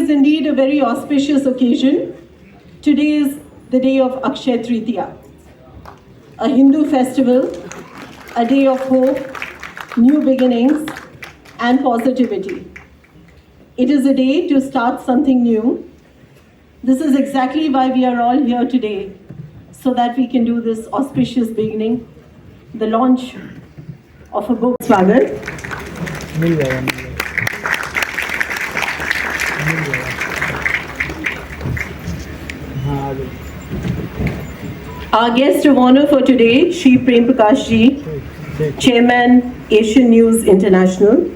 is indeed a very auspicious occasion. Today is the day of Akshaya Tritiya, a Hindu festival, a day of hope, new beginnings, and positivity. It is a day to start something new. This is exactly why we are all here today, so that we can do this auspicious beginning, the launch of a book. Swagat. Our guest of honor for today, Shri Prem Prakash Ji, Chairman, Asian News International.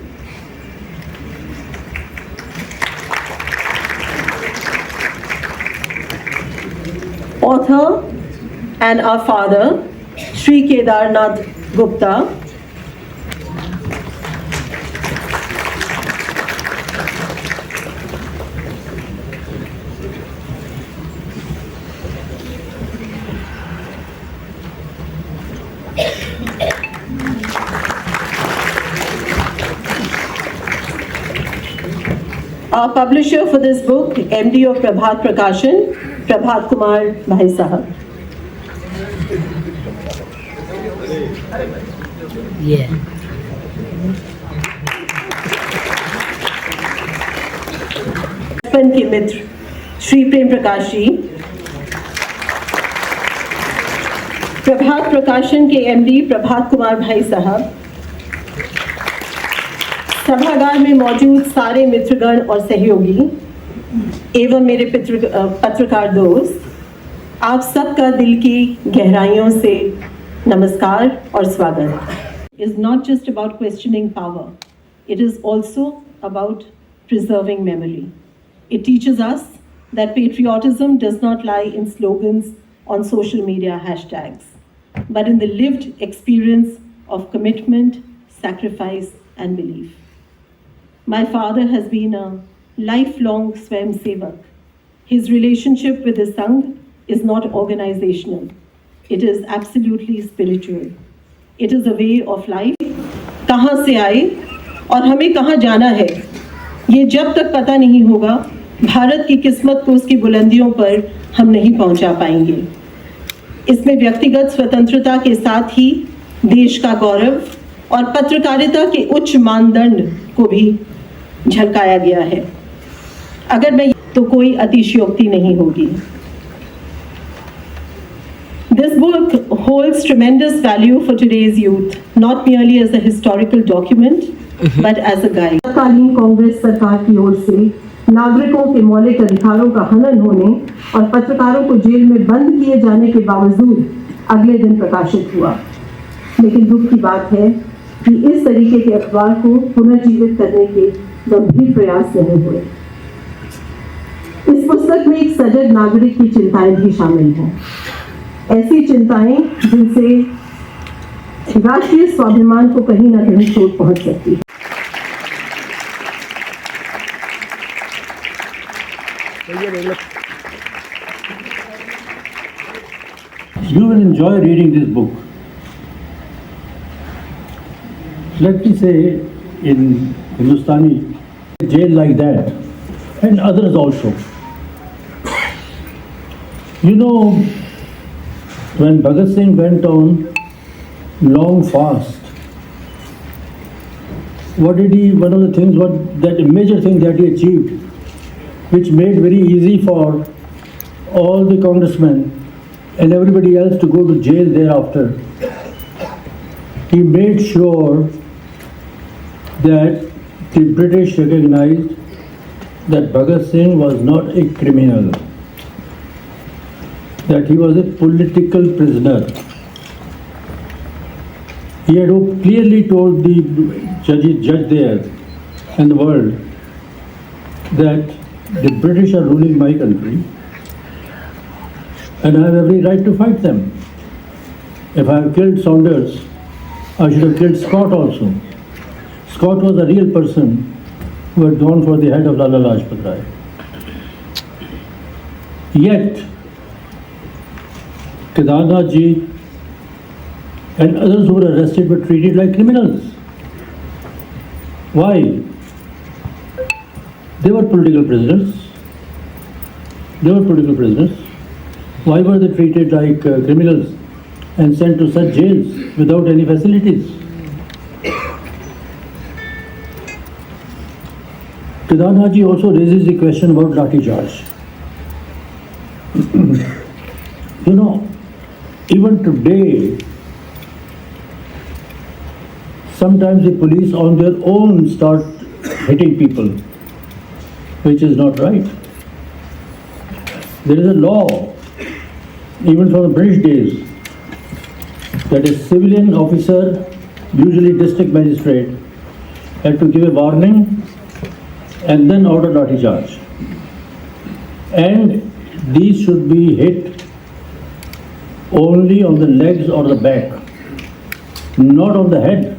Author and our father, Shri Kedarnath Gupta. Our publisher for this book, MD of Prabhat Prakashan, Prabhat Kumar Bhai Sahab. Yeah. बचपन के मित्र श्री प्रेम प्रकाश जी, प्रभात प्रकाशन के MD Prabhat Kumar भाई साहब, सभागार में मौजूद सारे मित्रगण और सहयोगी एवं मेरे पत्रकार दोस्त, आप सबका दिल की गहराइयों से नमस्कार और स्वागत. Is not just about questioning power. It is also about preserving memory. It teaches us that patriotism does not lie in slogans on social media hashtags, but in the lived experience of commitment, sacrifice, and belief. My father has been a lifelong Swayamsevak. His relationship with the Sangh is not organizational. It is absolutely spiritual. It is a way of life. कहाँ से आए और हमें कहाँ जाना है, ये जब तक पता नहीं होगा, भारत की किस्मत को उसकी बुलंदियों पर हम नहीं पहुंचा पाएंगे. इसमें व्यक्तिगत स्वतंत्रता के साथ ही देश का गौरव और पत्रकारिता के उच्च मानदंड को भी झलकाया गया है. अगर मैं तो कोई अतिशयोक्ति नहीं होगी. This book holds tremendous value for today's youth, not merely as a historical document, but as a guide. तत्कालीन कांग्रेस सरकार की ओर से नागरिकों के मौलिक अधिकारों का हनन होने और पत्रकारों को जेल में बंद किए जाने के बावजूद अगले दिन प्रकाशित हुआ. लेकिन दुख की बात है कि इस तरीके के अखबार को पुनर्जीवित करने के गंभीर प्रयास नहीं हुए. इस पुस्तक में एक सजग नागरिक की चिंताएं भी शामिल हैं. ऐसी चिंताएं जिनसे राष्ट्रीय स्वाभिमान को कहीं ना कहीं चोट पहुंच सकती है. You will enjoy reading this book. Let me say, in Hindustani, jail like that, and others also. You know, when Bhagat Singh went on long fast, one of the things, that major thing that he achieved, which made very easy for all the congressmen and everybody else to go to jail thereafter, he made sure that the British recognized that Bhagat Singh was not a criminal, that he was a political prisoner. He had clearly told the judge there and the world that the British are ruling my country and I have every right to fight them. If I have killed Saunders, I should have killed Scott also. Scott was a real person who had gone for the head of Lala Lajpat Rai. Yet, Kedarnath ji and others who were arrested were treated like criminals. Why? They were political prisoners. They were political prisoners. Why were they treated like criminals and sent to such jails without any facilities? Kedar ji also raises the question about Lathi Charge. You know, even today, sometimes the police on their own start hitting people, which is not right. There is a law, even from the British days, that a civilian officer, usually district magistrate, had to give a warning and then order lathi charge. And these should be hit only on the legs or the back, not on the head.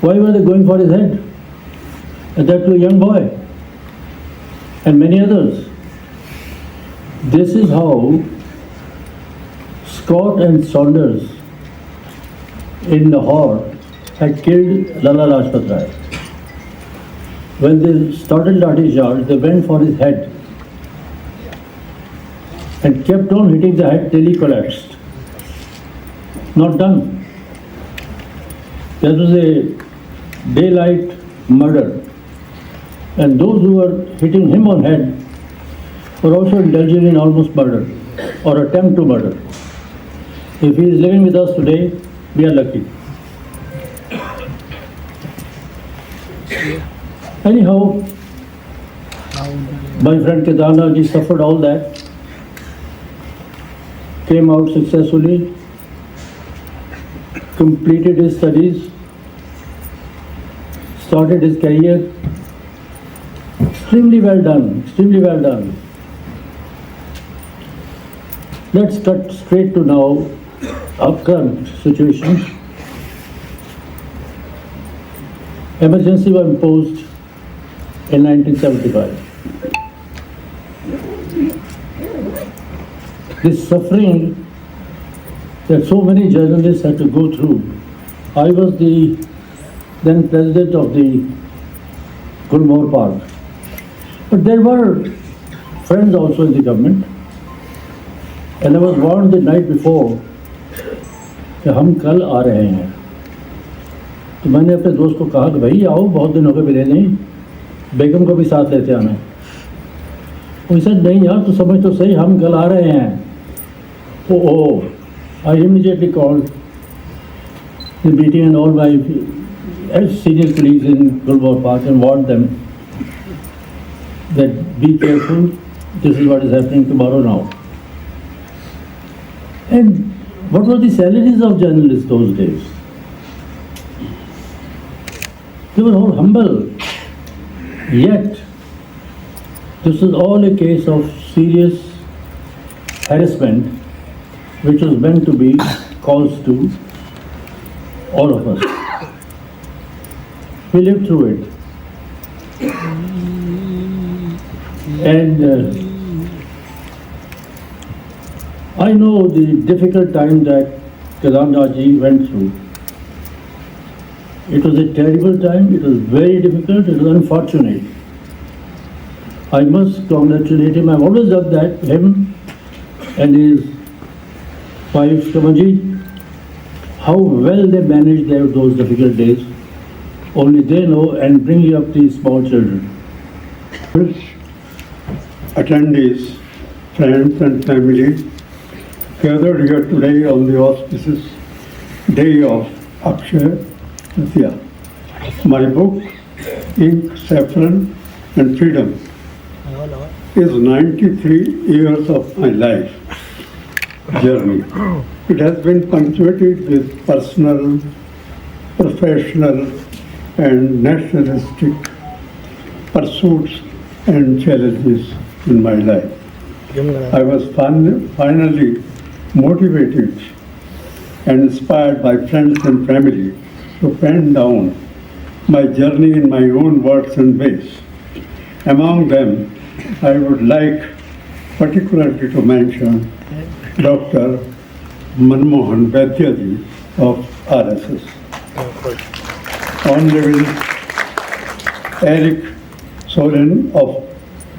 Why were they going for his head? And that to a young boy and many others. This is how Scott and Saunders in Lahore had killed Lala Lajpat Rai. When they started Lathi Charge, they went for his head and kept on hitting the head till he collapsed. Not done. That was a daylight murder. And those who were hitting him on head were also indulging in almost murder or attempt to murder. If he is living with us today, we are lucky. Anyhow, my friend Kedar ji suffered all that, came out successfully, completed his studies, started his career. Extremely well done, extremely well done. Let's cut straight to now our current situation. Emergency was imposed in 1975. This suffering that so many journalists had to go through. I was the then president of the Gulmohar Park. But there were friends also in the government. And I was warned the night before कि हम कल आ रहे हैं. तो मैंने अपने दोस्त को कहा कि भाई आओ, बहुत दिन हो गए मिले नहीं, बेगम को भी साथ लेते आना. उनसे नहीं यार, तो समझ तो सही, हम कल आ रहे हैं. Oh, I immediately called the meeting and all my senior colleagues in Gulmohar Park and warned them that be careful, this is what is happening tomorrow now. And what were the salaries of journalists those days? They were all humble. Yet, this is all a case of serious harassment which was meant to be caused to all of us. We lived through it. And I know the difficult time that Kedar ji went through. It was a terrible time, it was very difficult, it was unfortunate. I must congratulate him. I've always done that, him and his wife Kamaji, how well they managed those difficult days. Only they know, and bringing up these small children. Attendees, friends and family gathered here today on the auspicious day of Akshaya Tritiya. My book, Ink, Saffron and Freedom, is 93 years of my life journey. It has been punctuated with personal, professional and nationalistic pursuits and challenges in my life. I was finally motivated and inspired by friends and family to pen down my journey in my own words and ways. Among them, I would like particularly to mention Dr. Manmohan Vaidya of RSS, Honorable Eric Soren of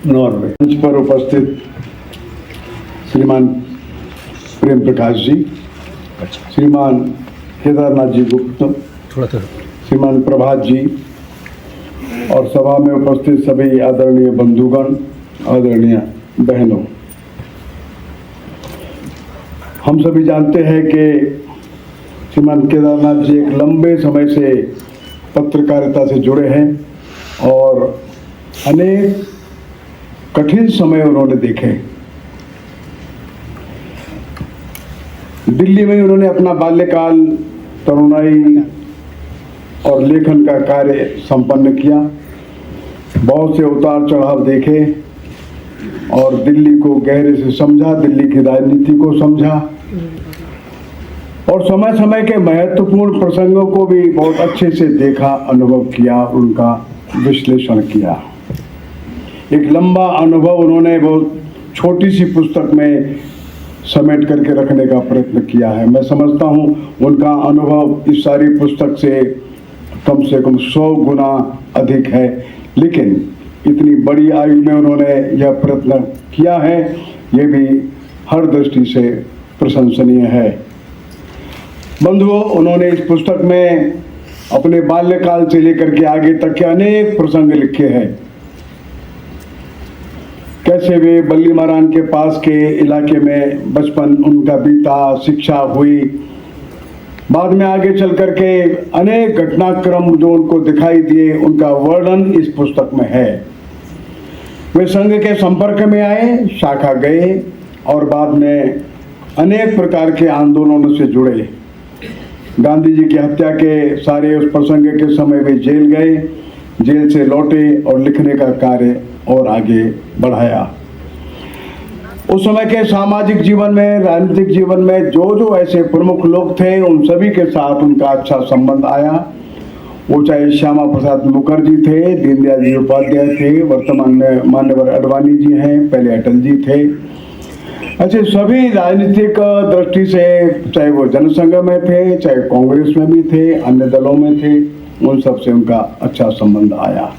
Norway. मंच पर उपस्थित श्रीमान प्रेम प्रकाश जी, श्रीमान केदारनाथ जी गुप्त, श्रीमान प्रभात जी और सभा में उपस्थित सभी आदरणीय बंधुगण, आदरणीय बहनों, हम सभी जानते हैं कि श्रीमान केदारनाथ जी एक लंबे समय से पत्रकारिता से जुड़े हैं और अनेक कठिन समय उन्होंने देखे। दिल्ली में ही उन्होंने अपना बाल्यकाल, तरुणाई और लेखन का कार्य संपन्न किया। बहुत से उतार चढ़ाव देखे और दिल्ली को गहरे से समझा, दिल्ली की राजनीति को समझा और समय समय के महत्वपूर्ण प्रसंगों को भी बहुत अच्छे से देखा, अनुभव किया, उनका विश्लेषण किया। एक लंबा अनुभव उन्होंने बहुत छोटी सी पुस्तक में समेट करके रखने का प्रयत्न किया है। मैं समझता हूँ उनका अनुभव इस सारी पुस्तक से कम 100 गुना अधिक है, लेकिन इतनी बड़ी आयु में उन्होंने यह प्रयत्न किया है, ये भी हर दृष्टि से प्रशंसनीय है। बंधुओं, उन्होंने इस पुस्तक में अपने बाल्यकाल से लेकर के आगे तक के अनेक प्रसंग लिखे हैं। कैसे वे बल्ली महारान के पास के इलाके में बचपन उनका बीता, शिक्षा हुई, बाद में आगे चल करके अनेक घटनाक्रम जो उनको दिखाई दिए, उनका वर्णन इस पुस्तक में है। वे संघ के संपर्क में आए, शाखा गए और बाद में अनेक प्रकार के आंदोलनों से जुड़े। गांधी जी की हत्या के सारे उस प्रसंग के समय वे जेल गए, जेल से लौटे और लिखने का कार्य और आगे बढ़ाया। उस समय के सामाजिक जीवन में, राजनीतिक जीवन में जो ऐसे प्रमुख लोग थे, उन सभी के साथ उनका अच्छा संबंध आया। वो चाहे श्यामा प्रसाद मुखर्जी थे, दीनदयाल जी उपाध्याय थे, वर्तमान में माननीय आडवाणी जी हैं, पहले अटल जी थे। ऐसे सभी राजनीतिक दृष्टि से, चाहे वो जनसंघ में थे, चाहे कांग्रेस में भी थे, अन्य दलों में थे, उन सब से उनका अच्छा संबंध आया।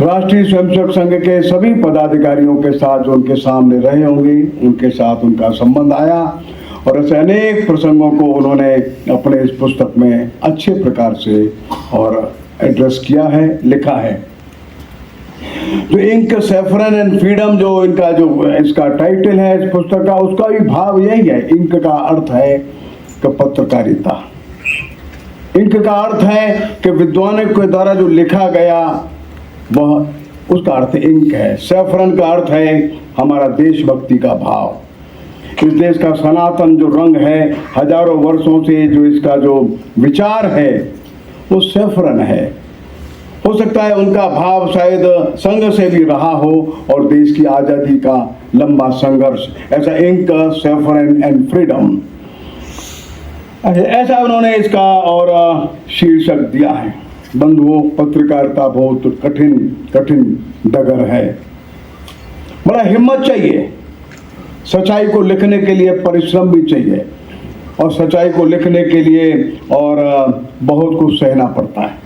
राष्ट्रीय स्वयंसेवक संघ के सभी पदाधिकारियों के साथ जो उनके सामने रहे होंगे, उनके साथ उनका संबंध आया और ऐसे अनेक प्रसंगों को उन्होंने अपने इस पुस्तक में अच्छे प्रकार से और एड्रेस किया है, लिखा है। जो इंक, सैफरन एंड फ्रीडम जो इनका जो इसका टाइटल है इस पुस्तक का, उसका भी भाव यही है। इंक का अर्थ है कि पत्रकारिता, इंक का अर्थ है कि विद्वानों के द्वारा जो लिखा गया वह, उसका अर्थ इंक है। सैफरन का अर्थ है हमारा देशभक्ति का भाव। इस देश का सनातन जो रंग है, हजारों वर्षों से जो इसका जो विचार है, वो सैफरन है। हो सकता है उनका भाव शायद संघ से भी रहा हो और देश की आज़ादी का लंबा संघर्ष, ऐसा इंक, सैफरन एंड फ्रीडम, ऐसा उन्होंने इसका और शीर्षक दिया है। बंधुओं, पत्रकारिता बहुत कठिन डगर है। बड़ा हिम्मत चाहिए, सच्चाई को लिखने के लिए परिश्रम भी चाहिए और सच्चाई को लिखने के लिए और बहुत कुछ सहना पड़ता है।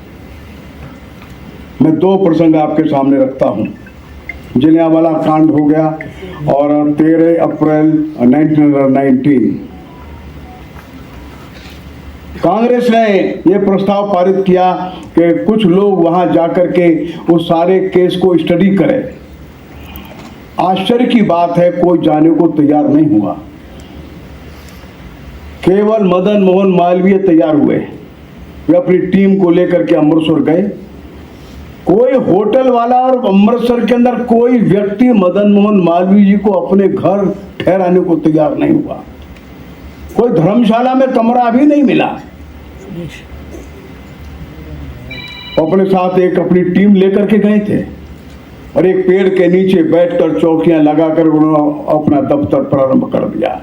मैं 2 प्रसंग आपके सामने रखता हूँ। जलियांवाला कांड हो गया और 13 अप्रैल 1919 कांग्रेस ने यह प्रस्ताव पारित किया कि कुछ लोग वहां जाकर के उस सारे केस को स्टडी करें। आश्चर्य की बात है, कोई जाने को तैयार नहीं हुआ। केवल मदन मोहन मालवीय तैयार हुए। वे अपनी टीम को लेकर के अमृतसर गए। कोई होटल वाला और अमृतसर के अंदर कोई व्यक्ति मदन मोहन मालवीय जी को अपने घर ठहराने को तैयार नहीं हुआ। कोई धर्मशाला में कमरा भी नहीं मिला। अपने साथ एक अपनी टीम लेकर के गए थे और एक पेड़ के नीचे बैठकर चौकियां लगाकर उन्होंने अपना दफ्तर प्रारंभ कर दिया।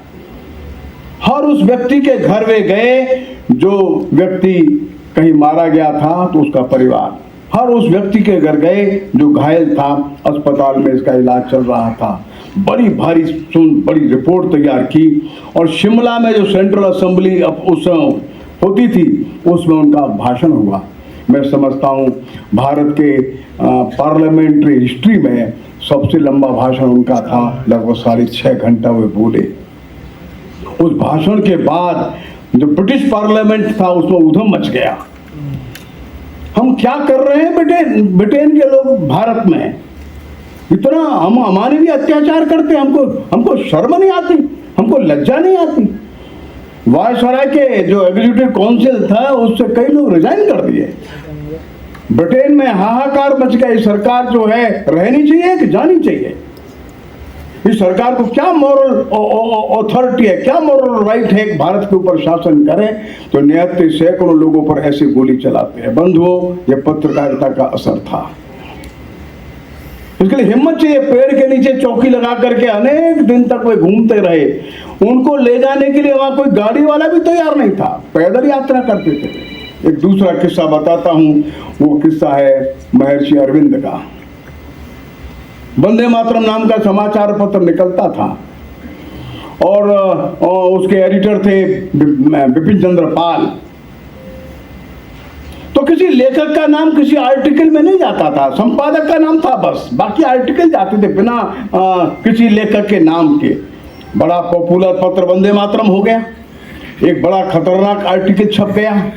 हर उस व्यक्ति के घर वे गए जो व्यक्ति कहीं मारा गया था तो उसका परिवार, हर उस व्यक्ति के घर गए जो घायल था, अस्पताल में इसका इलाज चल रहा था। बड़ी भारी बड़ी रिपोर्ट तैयार की और शिमला में जो सेंट्रल असेंबली उस होती थी उसमें उनका भाषण हुआ। मैं समझता हूँ भारत के पार्लियामेंट्री हिस्ट्री में सबसे लंबा भाषण उनका था, लगभग 6.5 घंटा वे बोले। उस भाषण के बाद जो ब्रिटिश पार्लियामेंट था उसमें उधम मच गया। हम क्या कर रहे हैं ब्रिटेन के लोग भारत में, इतना हम हमारे भी अत्याचार करते हैं, हमको शर्म नहीं आती, हमको लज्जा नहीं आती। वायसराय के जो एग्जीक्यूटिव काउंसिल था उससे कई लोग रिजाइन कर दिए। ब्रिटेन में हाहाकार मच गया। इस सरकार जो है रहनी चाहिए कि जानी चाहिए? इस सरकार को क्या मॉरल अथॉरिटी है, क्या मॉरल राइट है भारत के ऊपर शासन करे? तो नियत सैकड़ों लोगों पर ऐसी गोली चलाते हैं। बंधुओं, यह पत्रकारिता का असर था। इसके लिए हिम्मत चाहिए। पेड़ के नीचे चौकी लगा करके अनेक दिन तक वे घूमते रहे। उनको ले जाने के लिए वहां कोई गाड़ी वाला भी तैयार नहीं था, पैदल यात्रा करते थे। एक दूसरा किस्सा बताता हूं, वो किस्सा है महर्षि अरविंद का। वंदे मातरम नाम का समाचार पत्र निकलता था और उसके एडिटर थे बिपिन चंद्र पाल। तो किसी लेखक का नाम किसी आर्टिकल में नहीं जाता था, संपादक का नाम था बस, बाकी आर्टिकल जाते थे बिना किसी लेखक के नाम के। बड़ा पॉपुलर पत्र वंदे मातरम हो गया। एक बड़ा खतरनाक आर्टिकल छप गया।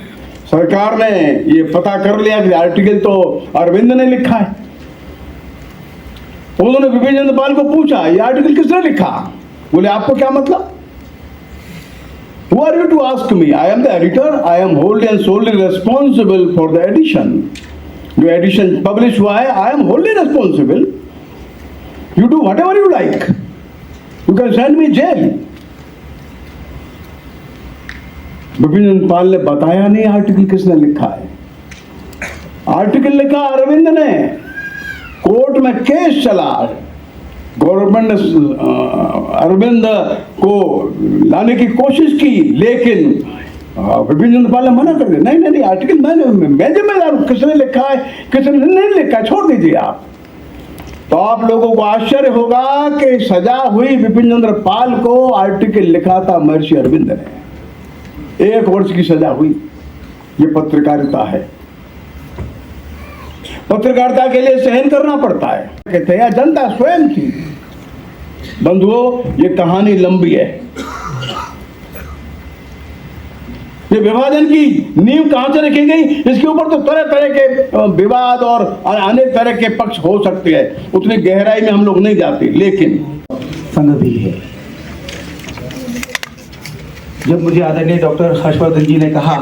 सरकार ने ये पता कर लिया कि आर्टिकल तो अरविंद ने लिखा है। उन्होंने बिपिन चंद्र पाल को पूछा, ये आर्टिकल किसने लिखा? बोले, आपको क्या मतलब? Who are you to ask me? I am the editor. I am wholly and solely responsible for the edition. जो एडिशन पब्लिश हुआ है, I am wholly responsible. You do whatever you like. You can send me jail. Bipin Chandra Pal ने बताया नहीं article किसने लिखा है। Article लिखा अरविंद ने। कोर्ट में केस चला। गवर्नमेंट ने अरविंद को लाने की कोशिश की, लेकिन बिपिन चंद्र पाल ने मना कर दिया। नहीं, आर्टिकल मैं जिम्मेदार हूं, किसने लिखा है किसने नहीं लिखा, छोड़ दीजिए आप। तो आप लोगों को आश्चर्य होगा कि सजा हुई बिपिन चंद्र पाल को। आर्टिकल लिखा था महर्षि अरविंद ने। 1 वर्ष की सजा हुई। ये पत्रकारिता है। पत्रकारिता के लिए सहन करना पड़ता है। कहते हैं जनता स्वयं थी। बंधुओं, ये कहानी लंबी है। ये विभाजन की नींव कहां से रखी गई, इसके ऊपर तो तरह तरह के विवाद और अनेक तरह के पक्ष हो सकते हैं। उतनी गहराई में हम लोग नहीं जाते, लेकिन संघ भी है। जब मुझे आदरणीय डॉक्टर हर्षवर्धन जी ने कहा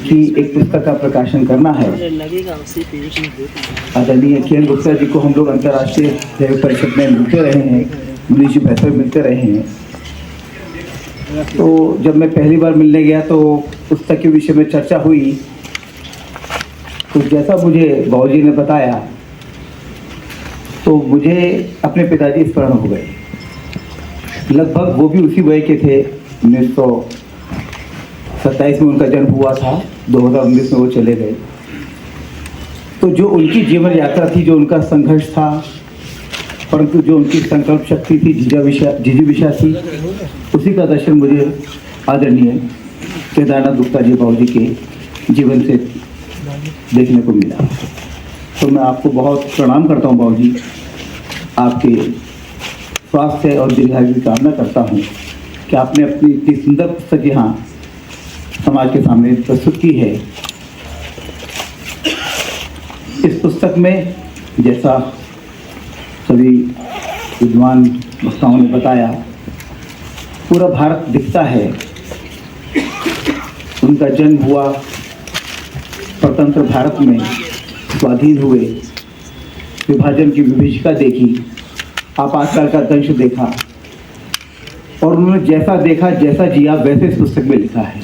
कि एक पुस्तक का प्रकाशन करना है, आदरणीय किरण गुप्ता जी को हम लोग अंतर्राष्ट्रीय दैव परिषद में मिलते रहे हैं, मुनीश भैसर मिलते रहे हैं। तो जब मैं पहली बार मिलने गया तो पुस्तक के विषय में चर्चा हुई। तो जैसा मुझे बाबूजी ने बताया, तो मुझे अपने पिताजी स्मरण हो गए। लगभग वो भी उसी वय के थे। 1927 में उनका जन्म हुआ था, 2019 में वो चले गए। तो जो उनकी जीवन यात्रा थी, जो उनका संघर्ष था, परंतु जो उनकी संकल्प शक्ति थी, जिजीविषा थी, उसी का दर्शन मुझे आदरणीय केदारनाथ गुप्ता जी बाबूजी के जीवन से देखने को मिला। तो मैं आपको बहुत प्रणाम करता हूँ बाबूजी। आपके स्वास्थ्य और दीर्घायु की कामना करता हूँ कि आपने अपनी इतनी सुंदर पुस्तक यहाँ समाज के सामने प्रस्तुत की है। इस पुस्तक में जैसा सभी विद्वान वक्ताओं ने बताया, पूरा भारत दिखता है। उनका जन्म हुआ स्वतंत्र भारत में, स्वाधीन हुए, विभाजन की विभीषिका देखी, आपातकाल का दंश देखा, और उन्होंने जैसा देखा, जैसा जिया, वैसे इस पुस्तक में लिखा है।